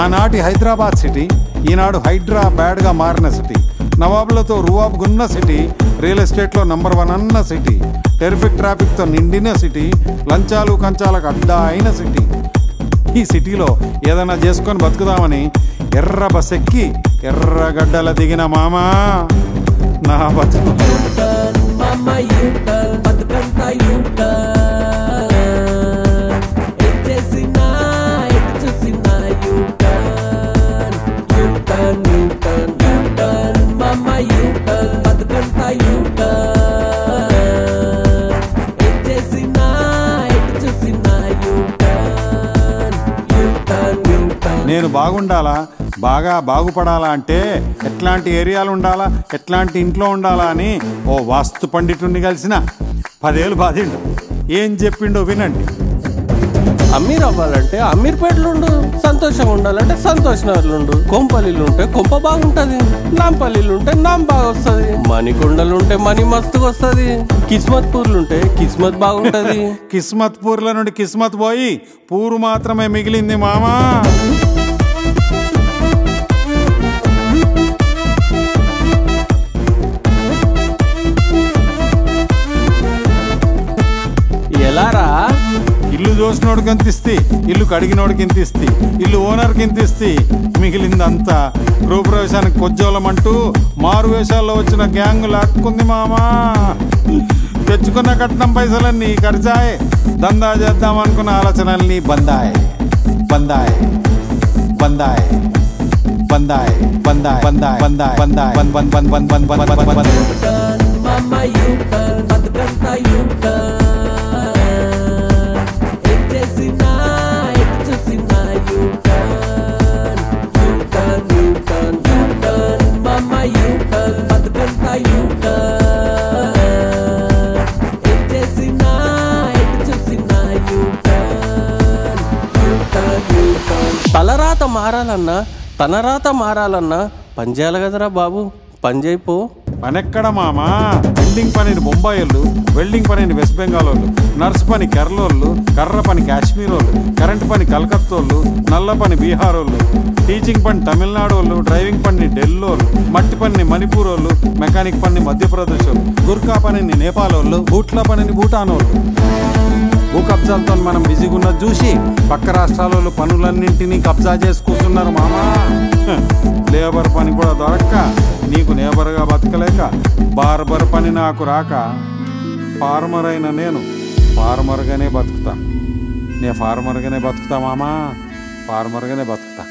ఆనాటి హైదరాబాద్ సిటీ ఈనాడు హైడ్రా బ్యాడ్గా మారిన సిటీ, నవాబులతో రువాబుగున్న సిటీ, రియల్ ఎస్టేట్లో నంబర్ 1 అన్న సిటీ, టెరిఫిక్ ట్రాఫిక్తో నిండిన సిటీ, లంచాలు కంచాలకు అడ్డా అయిన సిటీ. ఈ సిటీలో ఏదైనా చేసుకొని బతుకుదామని ఎర్ర బస్ ఎక్కి ఎర్రగడ్డల దిగిన మామా నా బతుకు. నేను బాగుండాలా, బాగా బాగుపడాలా అంటే ఎట్లాంటి ఏరియాలు ఉండాలా, ఎట్లాంటి ఇంట్లో ఉండాలా అని ఓ వాస్తు పండితుడిని కలిసిన 10 ఏళ్ళు బాధిండు. ఏం చెప్పిండో వినండి. అమీర్ అవ్వాలంటే అమీర్పేటలుండు, సంతోషంగా ఉండాలంటే సంతోష్ నగర్లుండు, కొంపల్లిలు ఉంటే కొంప బాగుంటది, నాంపల్లిలు ఉంటే నాం బాగా వస్తుంది, మణికొండలు ఉంటే మణి మస్తుగా వస్తుంది, కిస్మత్ పూర్లుంటే కిస్మత్ బాగుంటది. కిస్మత్ పూర్ల నుండి కిస్మత్ పోయి పూరు మాత్రమే మిగిలింది మామా. ఎలారా? ఇల్లు చూసినోడికి ఎంత ఇస్తే, ఇల్లు కడిగినోడికి ఎంత ఇస్తే, ఇల్లు ఓనర్కి ఎంత ఇస్తే, మిగిలిందంతా గృహప్రవేశానికి కొజ్జోలమంటూ మారు వేషాల్లో వచ్చిన గ్యాంగ్ లాక్కుంది మామా. తెచ్చుకున్న కట్నం పైసలన్నీ ఖర్చాయే, దందా చేద్దామనుకున్న ఆలోచనల్ని బందాయ్ బందాయ్ బందాయ్ బందాయ్ బందాయ్ బందాయ్ బందాయ్ బందాయ్ బన్ బన్ బన్ బన్ బన్ బన్ బన్ బన్ తలరాత మారాలన్నా తనరాత మారాలన్నా పనిచేయాలి కదరా బాబు, పని చేయిపో. పనెక్కడ మామా? బిల్డింగ్ పనిని బొంబాయి వాళ్ళు, వెల్డింగ్ పనిని వెస్ట్ బెంగాల్ వాళ్ళు, నర్స్ పని కేరళోళ్ళు, కర్ర పని కాశ్మీర్ వాళ్ళు, కరెంట్ పని కలకత్తోళ్ళు, నల్ల పని బీహార్ వాళ్ళు, టీచింగ్ పని తమిళనాడు వాళ్ళు, డ్రైవింగ్ పని ఢిల్లీ వాళ్ళు, మట్టి పనిని మణిపూర్ వాళ్ళు, మెకానిక్ పని మధ్యప్రదేశ్ వాళ్ళు, గుర్కా పనిని నేపాల్ వాళ్ళు, బూట్ల పనిని భూటాన్ వాళ్ళు. భూ కబ్జాలతో మనం బిజీగా ఉన్నది చూసి పక్క రాష్ట్రాలలో పనులన్నింటినీ కబ్జా చేసి కూర్చున్నారు మామా. లేబర్ పని కూడా దొరక్క, నీకు లేబర్గా బతకలేక, బార్బర్ పని నాకు రాక, ఫార్మర్ అయిన నేను ఫార్మర్గానే బతుకుతా. నేను ఫార్మర్గానే బతుకుతా మామా, ఫార్మర్గానే బతుకుతా.